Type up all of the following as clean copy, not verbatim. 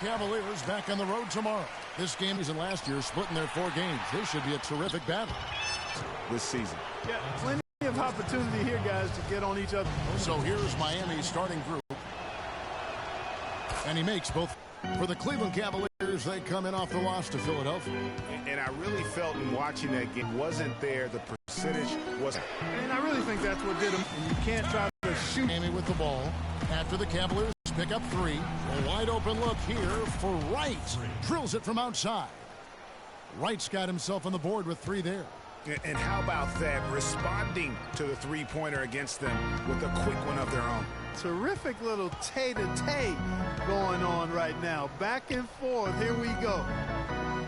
Cavaliers back on the road tomorrow. This game is in last year, splitting their 4 games. This should be a terrific battle this season. Yeah, plenty of opportunity here, guys, to get on each other. So here's Miami's starting group. And he makes both. For the Cleveland Cavaliers, they come in off the loss to Philadelphia. And I really felt in watching that game, wasn't there, the percentage wasn't. And I really think that's what did him. And you can't try to shoot. Miami with the ball. After the Cavaliers pick up 3. A wide open look here for Wright. Drills it from outside. Wright's got himself on the board with 3 there. And how about that, responding to the three-pointer against them with a quick one of their own. Terrific little tay-to-tay going on right now. Back and forth. Here we go.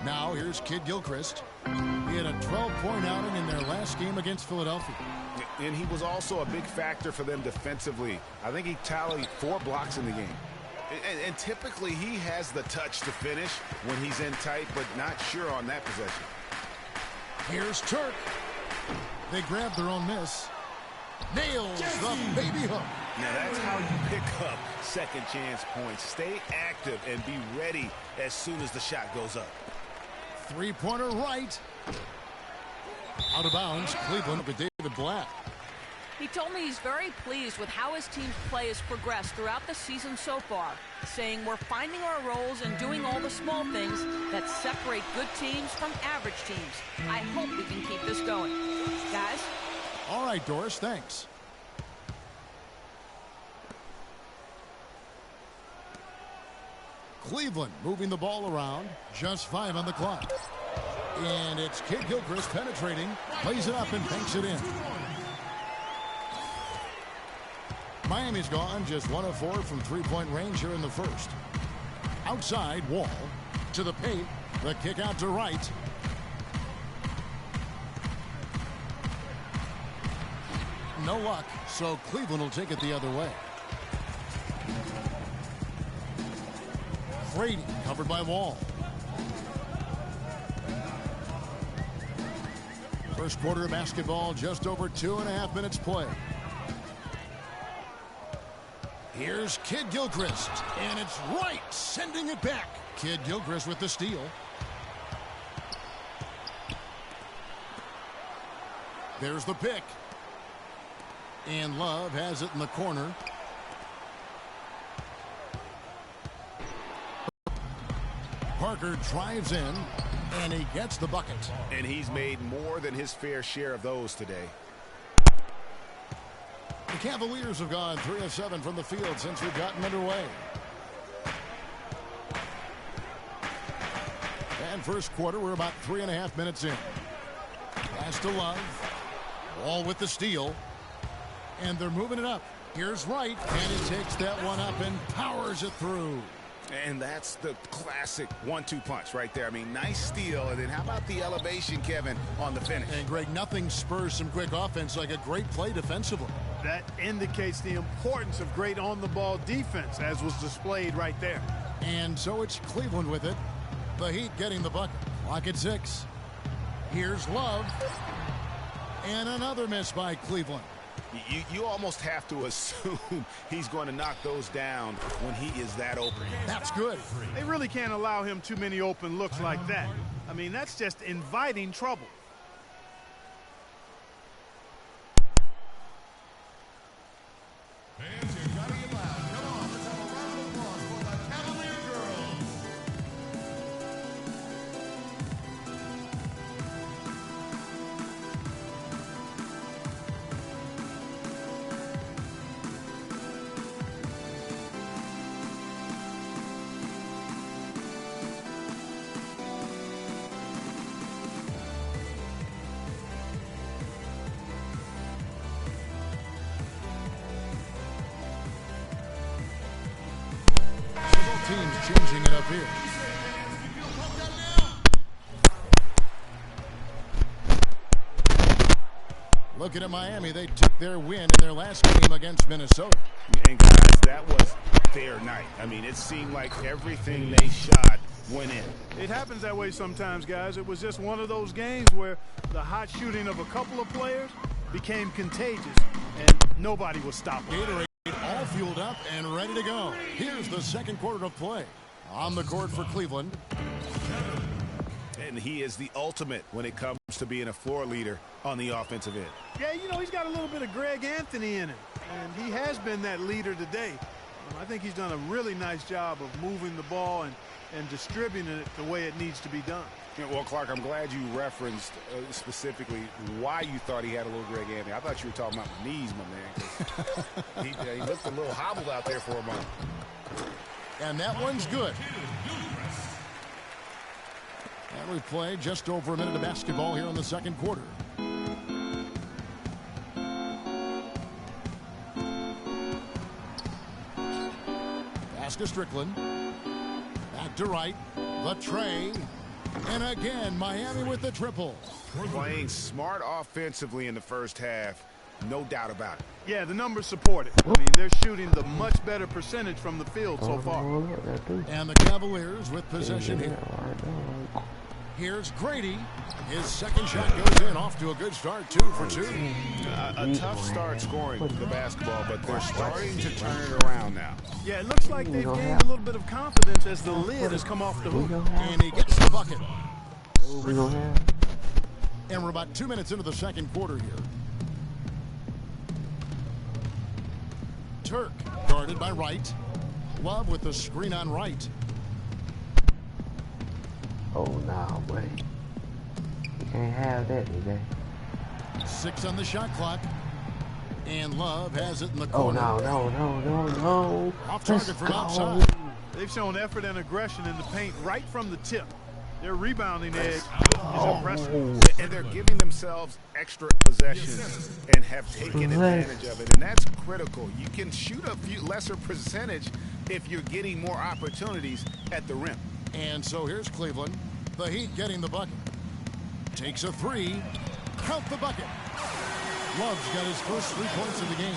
Now here's Kid Gilchrist. He had a 12-point outing in their last game against Philadelphia. And he was also a big factor for them defensively. I think he tallied 4 blocks in the game. And typically he has the touch to finish when he's in tight, but not sure on that possession. Here's Turk. They grab their own miss. Nails the baby hook. Now that's how you pick up second chance points. Stay active and be ready as soon as the shot goes up. 3-pointer right. Out of bounds. Cleveland with David Blatt. He told me he's very pleased with how his team's play has progressed throughout the season so far, saying we're finding our roles and doing all the small things that separate good teams from average teams. I hope we can keep this going. Guys? All right, Doris, thanks. Cleveland moving the ball around. Just 5 on the clock. And it's Kid Gilchrist penetrating. Plays it up and banks it in. Miami's gone just 1 of 4 from 3-point range here in the first. Outside, Wall to the paint. The kick out to Wright. No luck, so Cleveland will take it the other way. Brady covered by Wall. First quarter of basketball, just over 2.5 minutes play. Here's Kid Gilchrist, and it's Wright sending it back. Kid Gilchrist with the steal. There's the pick. And Love has it in the corner. Parker drives in, and he gets the bucket. And he's made more than his fair share of those today. The Cavaliers have gone 3 of 7 from the field since we've gotten underway. And first quarter, we're about 3.5 minutes in. Pass to Love. Wall with the steal. And they're moving it up. Here's Wright, and he takes that one up and powers it through. And that's the classic 1-2 punch right there. I mean, nice steal. And then how about the elevation, Kevin, on the finish? And, Greg, nothing spurs some quick offense like a great play defensively. That indicates the importance of great on-the-ball defense, as was displayed right there. And so it's Cleveland with it. The Heat getting the bucket. Clock at 6. Here's Love. And another miss by Cleveland. You almost have to assume he's going to knock those down when he is that open. That's good. They really can't allow him too many open looks like that. I mean, that's just inviting trouble. Fans, you gotta get loud. Come on, let's have a round of applause for the Cavalier girls. Teams changing it up here. Looking at Miami, they took their win in their last game against Minnesota. And guys, that was their night. I mean, it seemed like everything they shot went in. It happens that way sometimes, guys. It was just one of those games where the hot shooting of a couple of players became contagious, and nobody was stopping. Gatorade all fueled up and ready to go. Here's the second quarter of play. On the court for Cleveland. And he is the ultimate when it comes to being a floor leader on the offensive end. Yeah, you know, he's got a little bit of Greg Anthony in him, and he has been that leader today. I think he's done a really nice job of moving the ball and distributing it the way it needs to be done. Yeah, well, Clark, I'm glad you referenced specifically why you thought he had a little Greg Anthony. I thought you were talking about the knees, my man. He looked a little hobbled out there for a moment. And that one's good. And we've played just over a minute of basketball here in the second quarter. Pass to Strickland. Back to Wright. The tray. And again, Miami with the triple. Playing smart offensively in the first half, no doubt about it. Yeah, the numbers support it. I mean, they're shooting the much better percentage from the field so far. And the Cavaliers with possession here. Here's Grady. His second shot goes in, off to a good start, 2 for 2. A tough start scoring the basketball, but they're starting to turn it around now. Yeah, it looks like they've gained a little bit of confidence as the lid has come off the hoop. And he gets the bucket. And we're about 2 minutes into the second quarter here. Turk guarded by Wright. Love with the screen on Wright. Oh, no, buddy. You can't have that today. 6 on the shot clock. And Love has it in the Oh, corner. no. Off target from outside. They've shown effort and aggression in the paint right from the tip. Their rebounding edge is impressive. And they're giving themselves extra possessions and have taken advantage of it. And that's critical. You can shoot a few lesser percentage if you're getting more opportunities at the rim. And so here's Cleveland. The Heat getting the bucket. Takes a 3. Count the bucket. Love's got his first 3 points of the game.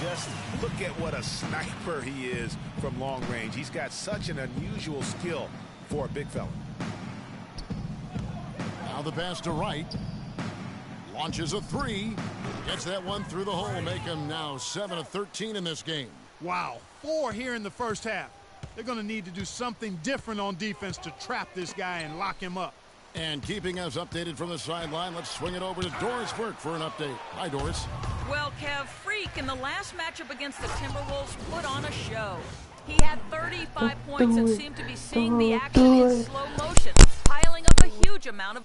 Just look at what a sniper he is from long range. He's got such an unusual skill for a big fella. Now the pass to Wright. Launches a 3. Gets that one through the hole. Make him now 7 of 13 in this game. Wow, 4 here in the first half. They're going to need to do something different on defense to trap this guy and lock him up. And keeping us updated from the sideline, let's swing it over to Doris Freq for an update. Hi, Doris. Well, Kev, Freq in the last matchup against the Timberwolves put on a show. He had 35 points and seemed to be seeing the action in slow motion, piling up a huge amount of...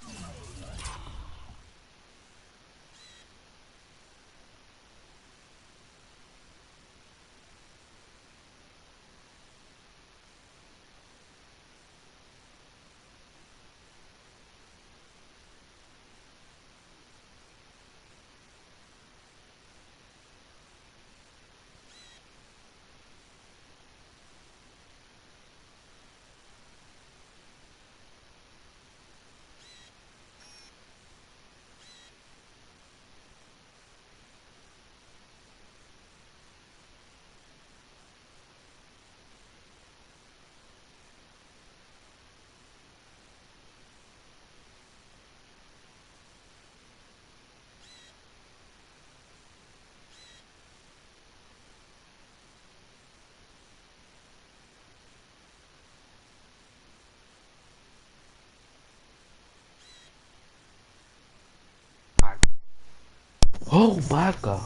Oh, my God.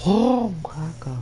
Oh, my God.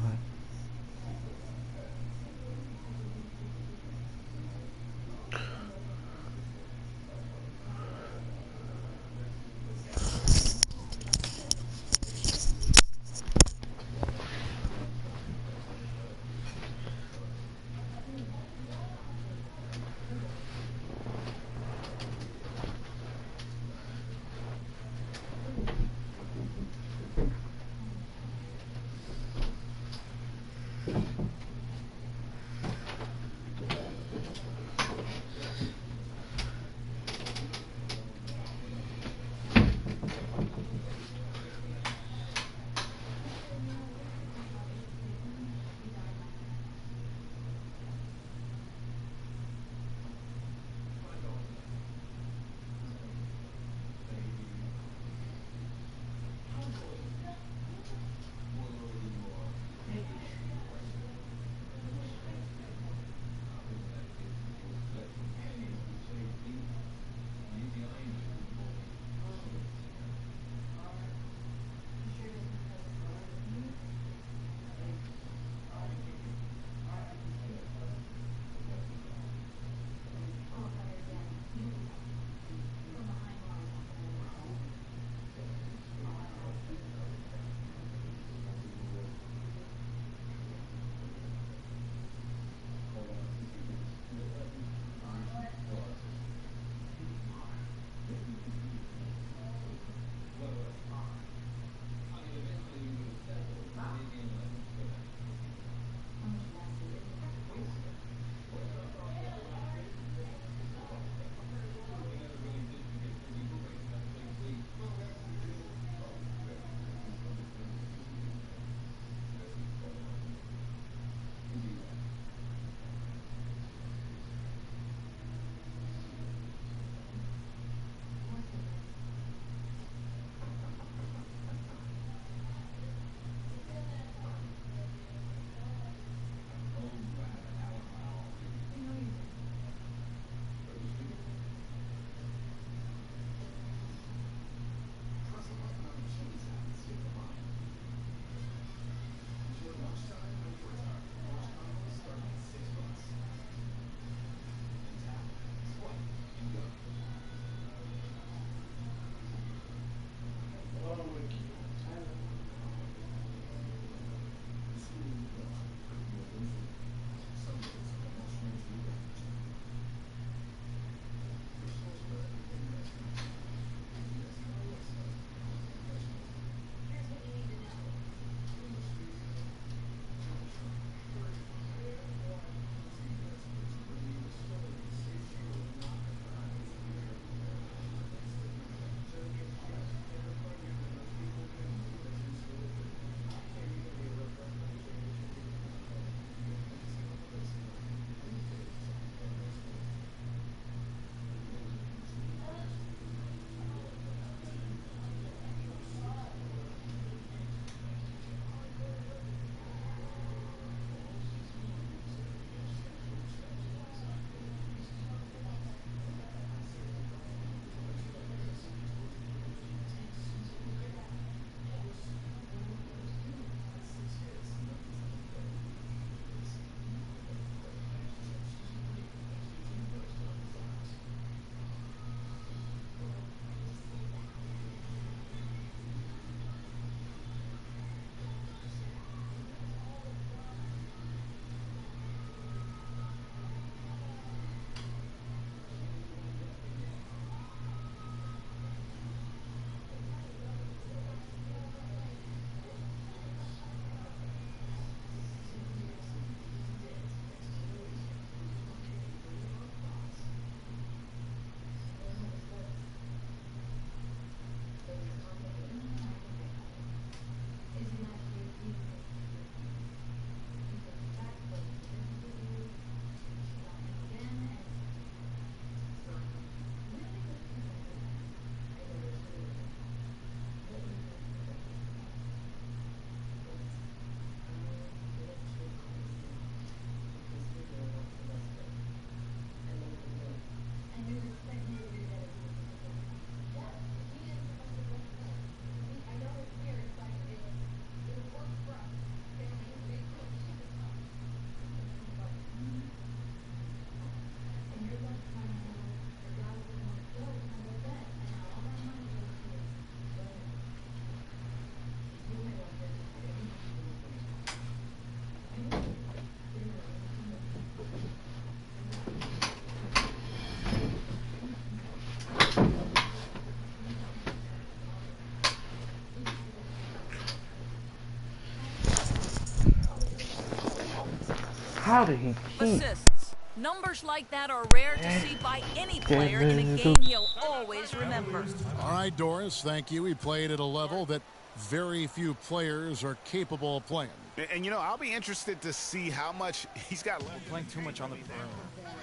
How did he keep? Assists. Numbers like that are rare to see by any player in a game he'll always remember. All right, Doris, thank you. He played at a level that very few players are capable of playing. And you know, I'll be interested to see how much he's got left. Playing too much on the perimeter.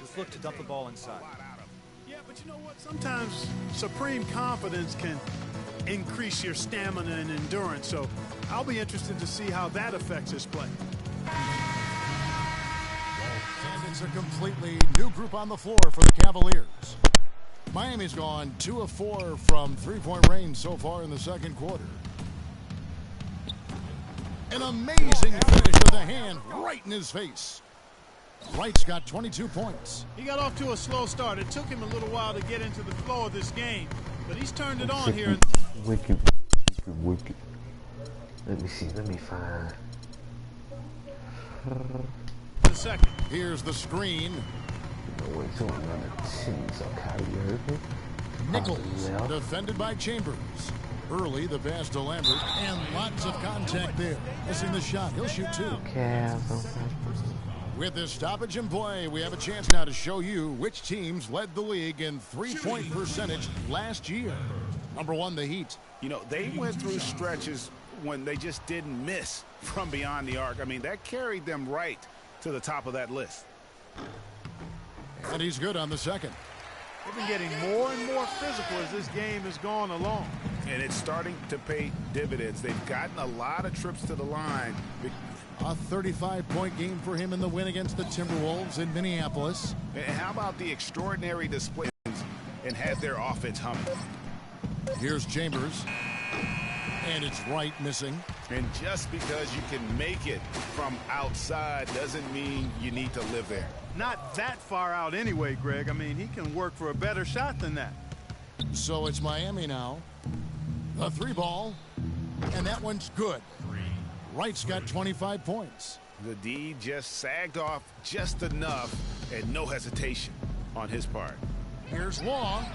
Just look to dump the ball inside. Yeah, but you know what? Sometimes supreme confidence can increase your stamina and endurance. So I'll be interested to see how that affects his play. And it's a completely new group on the floor for the Cavaliers. Miami's gone 2 of 4 from three-point range so far in the second quarter. An amazing finish with a hand right in his face. Wright's got 22 points. He got off to a slow start. It took him a little while to get into the flow of this game, but he's turned it on here. Wicked. Let me see. Let me find. The second. Here's the screen. Went to another team, so Kyrie Irving. Nichols defended by Chambers. Early, the pass to Lambert, and lots of contact there. Missing the shot. He'll shoot 2. With this stoppage in play, we have a chance now to show you which teams led the league in three-point percentage last year. Number 1, the Heat. You know, they went through stretches when they just didn't miss from beyond the arc. I mean, that carried them right to the top of that list. And he's good on the second. They've been getting more and more physical as this game has gone along. And it's starting to pay dividends. They've gotten a lot of trips to the line. A 35-point game for him in the win against the Timberwolves in Minneapolis. And how about the extraordinary displays and had their offense humming? Here's Chambers. And it's Wright missing. And just because you can make it from outside doesn't mean you need to live there. Not that far out anyway, Greg. I mean, he can work for a better shot than that. So it's Miami now. The 3-ball. And that one's good. Wright's got 25 points. The D just sagged off just enough and no hesitation on his part. Here's Long.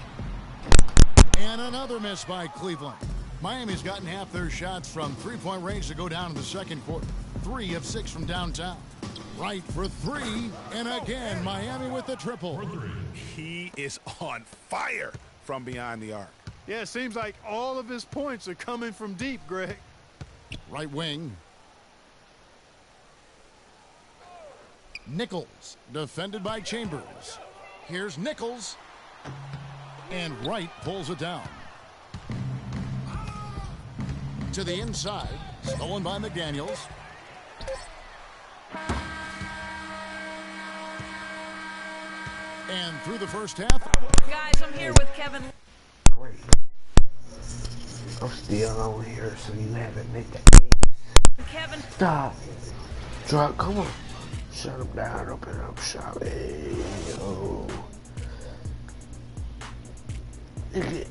And another miss by Cleveland. Miami's gotten half their shots from three-point range to go down in the second quarter. 3 of 6 from downtown. Wright for 3. And again, Miami with the triple. He is on fire from beyond the arc. Yeah, it seems like all of his points are coming from deep, Greg. Right wing. Nichols defended by Chambers. Here's Nichols. And Wright pulls it down. To the inside. Stolen by McDaniels. And through the first half. Guys, I'm here with Kevin. Great. I'm still on here, so you haven't made that. Kevin. Stop. Drop. Come on. Shut him down. Open up shop. Hey, yo. Nigga,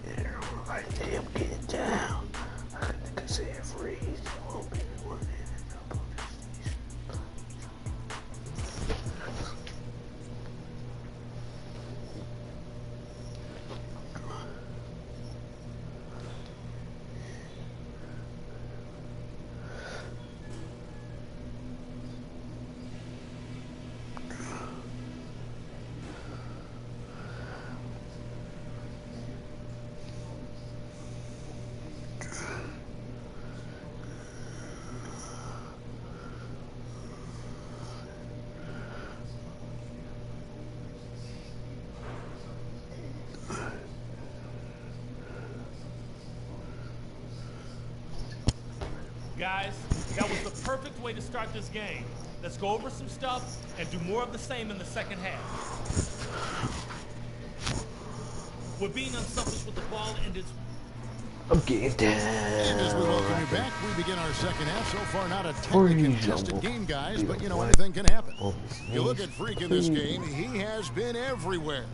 like damn, get down. I can say it freeze. Won't be one in up on this. Guys, that was the perfect way to start this game. Let's go over some stuff and do more of the same in the second half. We're being unselfish with the ball, and it's... I'm getting down. And as we welcome you back, we begin our second half. So far, not a tightly contested game, guys, but you know, anything can happen. You look at Freq in this game, he has been everywhere.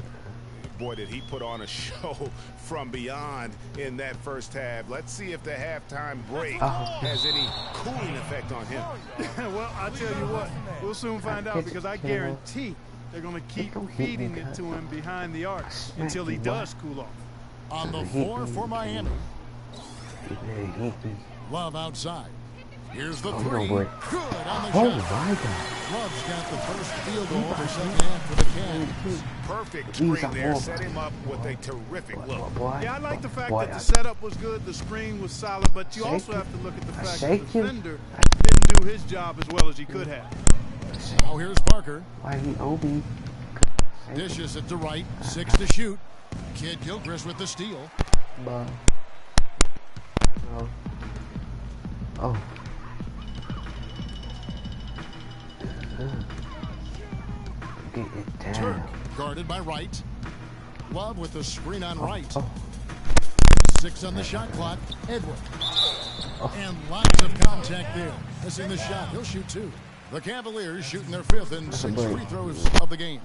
Boy, did he put on a show from beyond in that first half. Let's see if the halftime break has any cooling effect on him. Well, I'll tell you what, we'll soon find out, because I guarantee they're going to keep feeding it to him behind the arc until he does cool off. On the floor for Miami. Love outside. Here's the 3. Good on the shot. Oh, my God. Love's got the first field goal of the second half for the Cavs. Perfect screen there. Set him up with a terrific look. Yeah, I like the fact that the setup was good, the screen was solid, but you also have to look at the fact that the defender didn't do his job as well as he could have. Now here's Parker. Why he OB? Dishes it to right. 6 to shoot. Kid Gilchrist with the steal. Oh. Oh. Get it down. Turk guarded by Wright. Love with the screen on Wright. 6 on the shot clock. Edward. And lots of contact there. Missing the shot. He'll shoot 2. The Cavaliers shooting their 5th and 6th free throws of the game.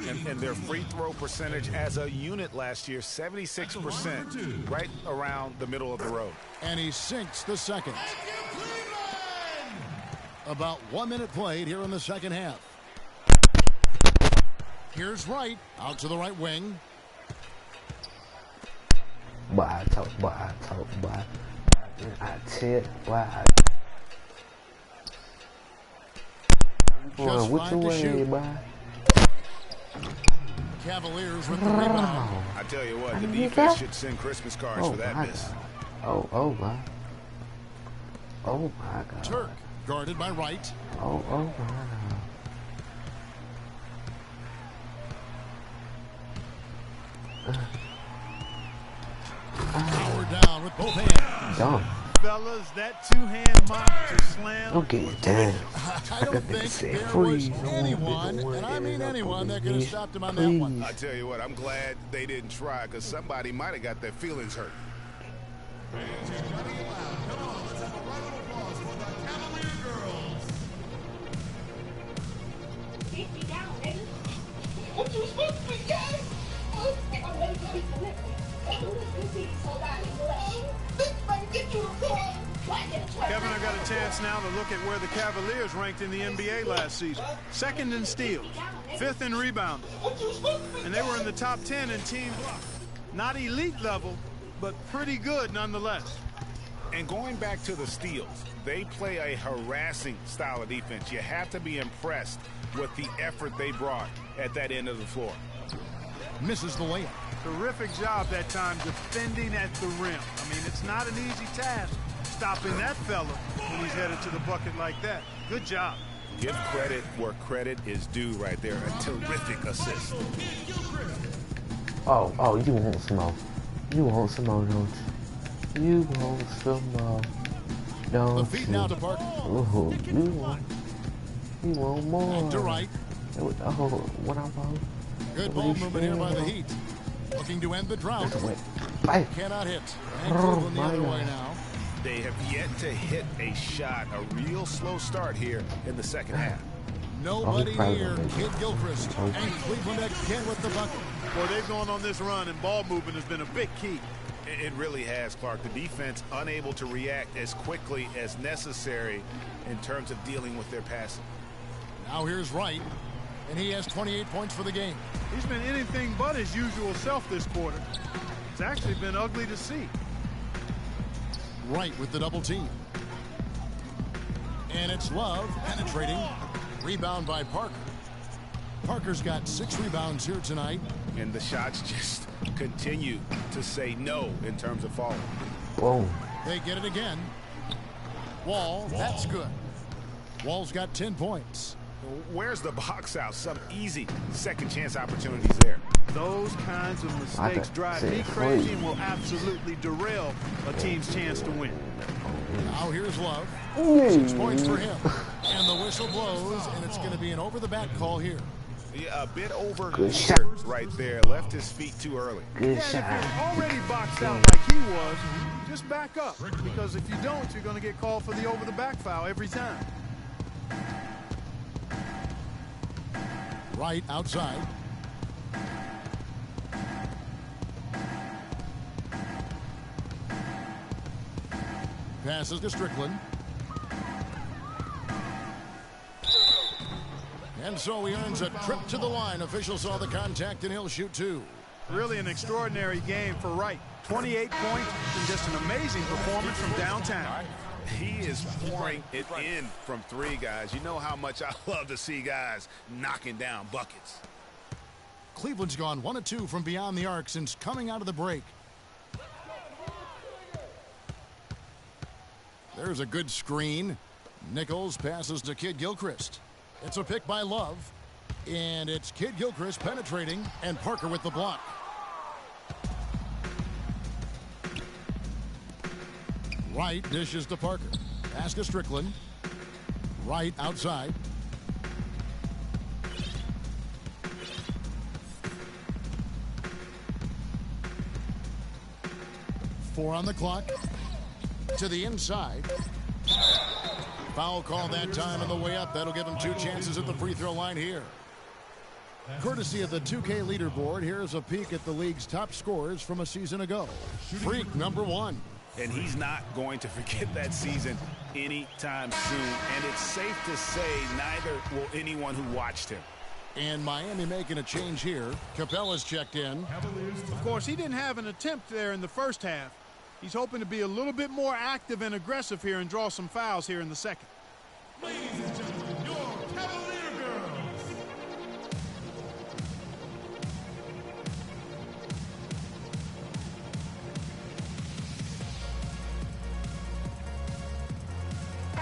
And their free throw percentage as a unit last year, 76%, right around the middle of the road. And he sinks the second. About 1 minute played here in the second half. Here's Wright out to the right wing. Boy, I tell, boy. I tell, boy. Just Which 5 to way, shoot. boy? Cavaliers with the rebound. I tell you what, the defense should send Christmas cards for that miss. Oh my. Oh my God. Turk guarded by Wright. Oh my God. Power down with both hands. Dumb. Fellas, that two-hand monster slam. Don't get it down. I don't think there was anyone, and I mean anyone, that could have stopped him on that one. I tell you what, I'm glad they didn't try, because somebody might have got their feelings hurt. Come on, let's have a round of applause for the Cavalier girls. Get me down, nigga. What you supposed to be, guys? I'm ready to Kevin, I got a chance now to look at where the Cavaliers ranked in the NBA last season. 2nd in steals, 5th in rebounding, and they were in the top 10 in team block. Not elite level, but pretty good nonetheless. And going back to the steals, they play a harassing style of defense. You have to be impressed with the effort they brought at that end of the floor. Misses the layup. Terrific job that time defending at the rim. I mean, it's not an easy task stopping that fella when he's headed to the bucket like that. Good job. Give credit where credit is due right there. A terrific assist. Oh, you want some more. You want some more, don't you? You want some more, don't The feed now to Parker. Oh, you want more. Back to Wright. Oh, what I want. Good ball movement here by the Heat. Looking to end the drought. Bye. Cannot hit. And Cleveland the other way now. They have yet to hit a shot, a real slow start here in the second half. Nobody near Kid Gilchrist. And Cleveland again with the bucket. Boy, they've gone on this run, and ball movement has been a big key. It really has, Clark. The defense unable to react as quickly as necessary in terms of dealing with their passing. Now here's Wright, and he has 28 points for the game. He's been anything but his usual self this quarter. It's actually been ugly to see. Wright with the double team. And it's Love penetrating. Rebound by Parker. Parker's got 6 rebounds here tonight. And the shots just continue to say no in terms of falling. Boom. They get it again. Wall, that's good. Wall's got 10 points. Where's the box out? Some easy second chance opportunities there. Those kinds of mistakes drive me crazy and will absolutely derail a team's chance to win. Now here's Love. 6 points for him. And the whistle blows, and it's going to be an over-the-back call here. Yeah, a bit over Good shot. right there. Left his feet too early. Good Yeah, shot. and if you're already boxed out like he was, just back up. Because if you don't, you're going to get called for the over-the-back foul every time. Right outside. Passes to Strickland. And so he earns a trip to the line. Officials saw the contact, and he'll shoot 2. Really an extraordinary game for Wright. 28 points and just an amazing performance from downtown. He is pouring it in from three, guys. You know how much I love to see guys knocking down buckets. Cleveland's gone 1 of 2 from beyond the arc since coming out of the break. There's a good screen. Nichols passes to Kid Gilchrist. It's a pick by Love. And it's Kid Gilchrist penetrating, and Parker with the block. Wright dishes to Parker. Pass to Strickland. Wright outside. Four on the clock. To the inside. Foul call that time on the way up. That'll give him 2 chances at the free throw line here. Courtesy of the 2K leaderboard, here's a peek at the league's top scorers from a season ago. Freq #1. And he's not going to forget that season anytime soon. And it's safe to say neither will anyone who watched him. And Miami making a change here. Capella's checked in. Of course, he didn't have an attempt there in the first half. He's hoping to be a little bit more active and aggressive here and draw some fouls here in the second. Ladies and gentlemen, your Cavalier girls.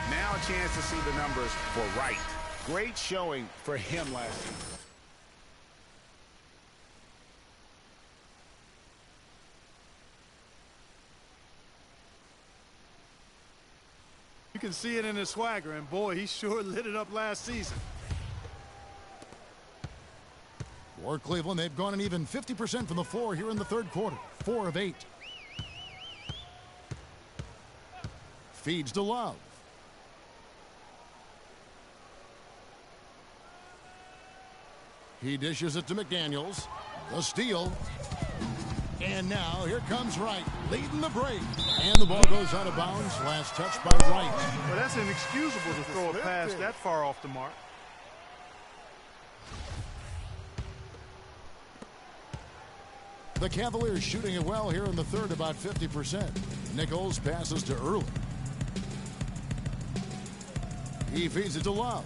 Now a chance to see the numbers for Wright. Great showing for him last season. You can see it in his swagger, and boy, he sure lit it up last season. For Cleveland, they've gone an even 50% from the floor here in the third quarter. 4 of 8. Feeds to Love. He dishes it to McDaniels. The steal. And now here comes Wright, leading the break. And the ball goes out of bounds. Last touch by Wright. Well, that's inexcusable to throw a pass that far off the mark. The Cavaliers shooting it well here in the third, about 50%. Nichols passes to Early. He feeds it to Love.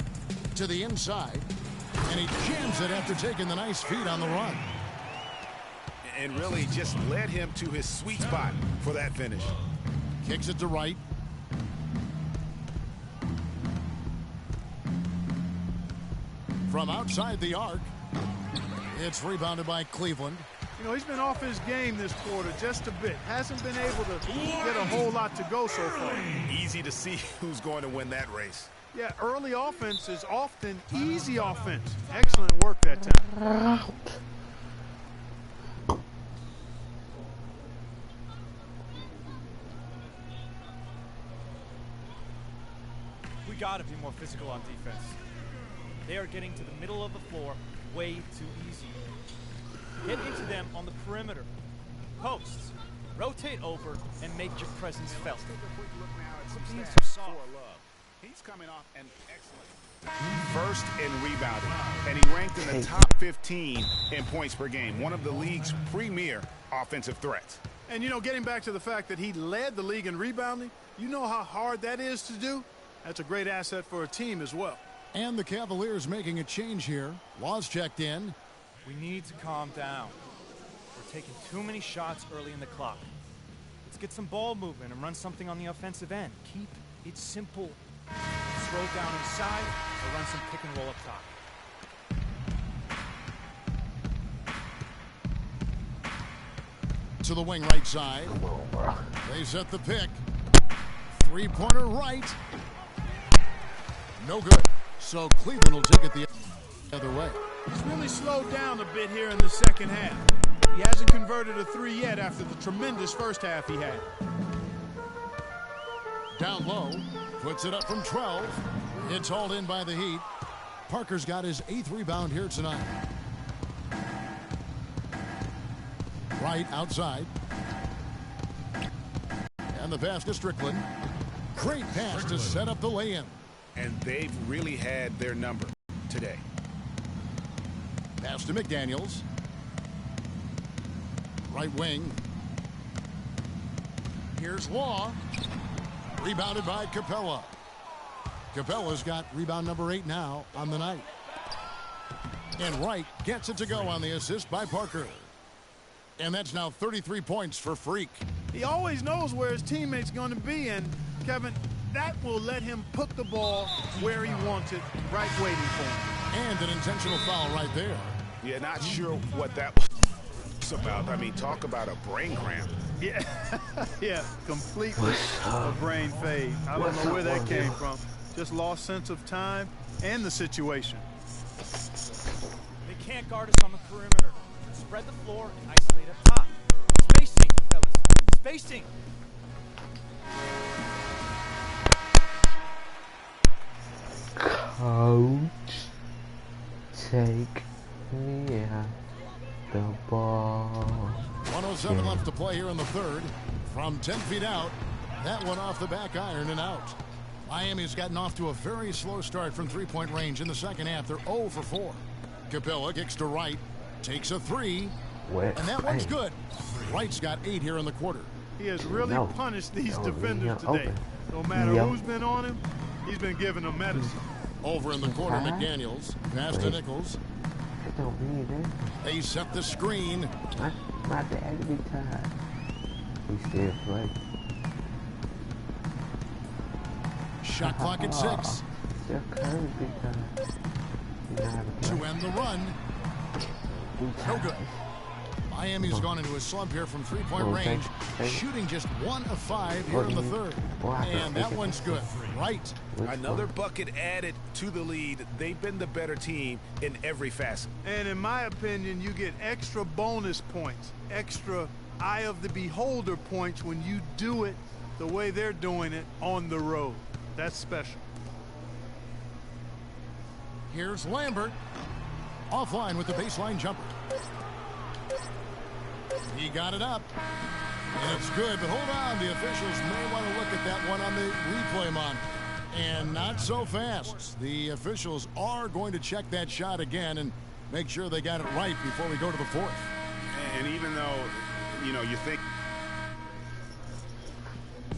To the inside. And he jams it after taking the nice feed on the run. And really just led him to his sweet spot for that finish. Kicks it to Wright. From outside the arc. It's rebounded by Cleveland. You know, he's been off his game this quarter just a bit. Hasn't been able to get a whole lot to go so far. Easy to see who's going to win that race. Yeah, early offense is often easy offense. Excellent work that time. We got to be more physical on defense. They are getting to the middle of the floor way too easy. Get into them on the perimeter. Posts. Rotate over and make your presence felt. Take a quick look now at some Being stats so soft. for Love. He's coming off an excellent first in rebounding, and he ranked in the top 15 in points per game, one of the league's premier offensive threats. And, you know, getting back to the fact that he led the league in rebounding, you know how hard that is to do? That's a great asset for a team as well. And the Cavaliers making a change here. Laws checked in. We need to calm down. We're taking too many shots early in the clock. Let's get some ball movement and run something on the offensive end. Keep it simple. Throw down inside or run some pick and roll up top. To the wing right side. They set the pick. Three-pointer right. No good. So Cleveland will take it the other way. He's really slowed down a bit here in the second half. He hasn't converted a three yet after the tremendous first half he had. Down low. Puts it up from 12. It's hauled in by the Heat. Parker's got his 8th rebound here tonight. Right outside. And the pass to Strickland. Great pass to set up the lay-in. And they've really had their number today. Pass to McDaniels. Right wing. Here's Law. Rebounded by Capella. Capella's got rebound number 8 now on the night. And Wright gets it to go on the assist by Parker. And that's now 33 points for Freq. He always knows where his teammate's going to be, and Kevin, that will let him put the ball where he wants it, right waiting for him. And an intentional foul right there. Yeah, not sure what that was about. I mean, talk about a brain cramp. Yeah, yeah, completely a brain fade. I don't know where that came from. Just lost sense of time and the situation. They can't guard us on the perimeter. Spread the floor and isolate up top. Spacing, fellas. Spacing. Coach, take me out the ball. 107 left to play here in the third. From 10 feet out, that one off the back iron and out. Miami's gotten off to a very slow start from three-point range in the second half. They're 0 for 4. Capella kicks to Wright, takes a 3, and that one's good. Wright's got 8 here in the quarter. He has really punished these defenders today. No matter who's been on him, he's been giving them medicine. Over in the corner, McDaniels. Pass to Nichols. They set the screen. My dad be tired. He still play. Shot clock at 6. Still Curry be tired. To end the run. No good. Miami's gone into a slump here from three-point range, shooting just 1 of 5 here in the third. And that one's good. Right. Another bucket added to the lead. They've been the better team in every facet. And in my opinion, you get extra bonus points, extra eye of the beholder points when you do it the way they're doing it on the road. That's special. Here's Lambert. Offline with the baseline jumper. He got it up. And it's good, but hold on. The officials may want to look at that one on the replay mon. And not so fast. The officials are going to check that shot again and make sure they got it right before we go to the fourth. And even though, you know, you think...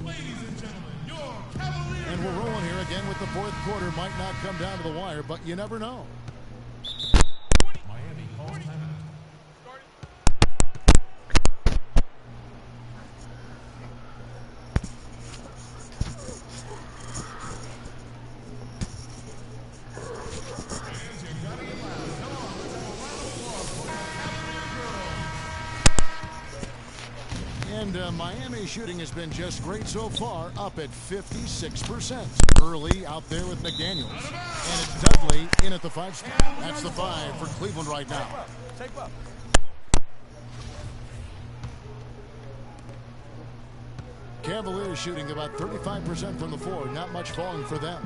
Ladies and gentlemen, your Cavaliers. And we're rolling here again with the fourth quarter. Might not come down to the wire, but you never know. Miami calls timeout. And Miami shooting has been just great so far, up at 56%. Early out there with McDaniels. And it's Dudley in at the 5 spot. That's the 5 for Cleveland right now. Take up. Cavaliers shooting about 35% from the floor. Not much falling for them.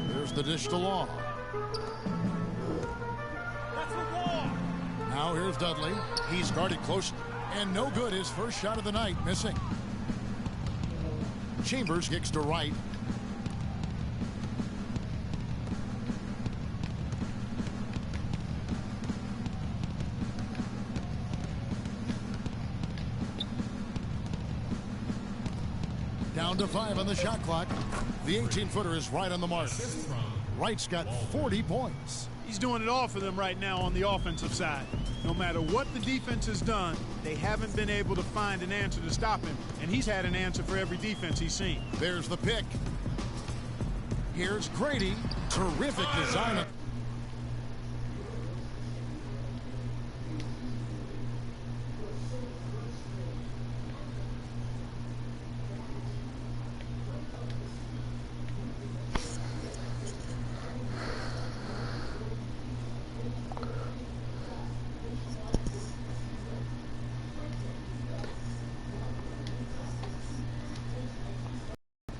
There's the dish to Law. That's the wall. Now here's Dudley. He's guarded closely. And no good. His first shot of the night missing. Chambers kicks to Wright. Down to 5 on the shot clock. The 18-footer is right on the mark. Wright's got 40 points. He's doing it all for them right now on the offensive side. No matter what the defense has done, they haven't been able to find an answer to stop him. And he's had an answer for every defense he's seen. There's the pick. Here's Grady. Terrific design.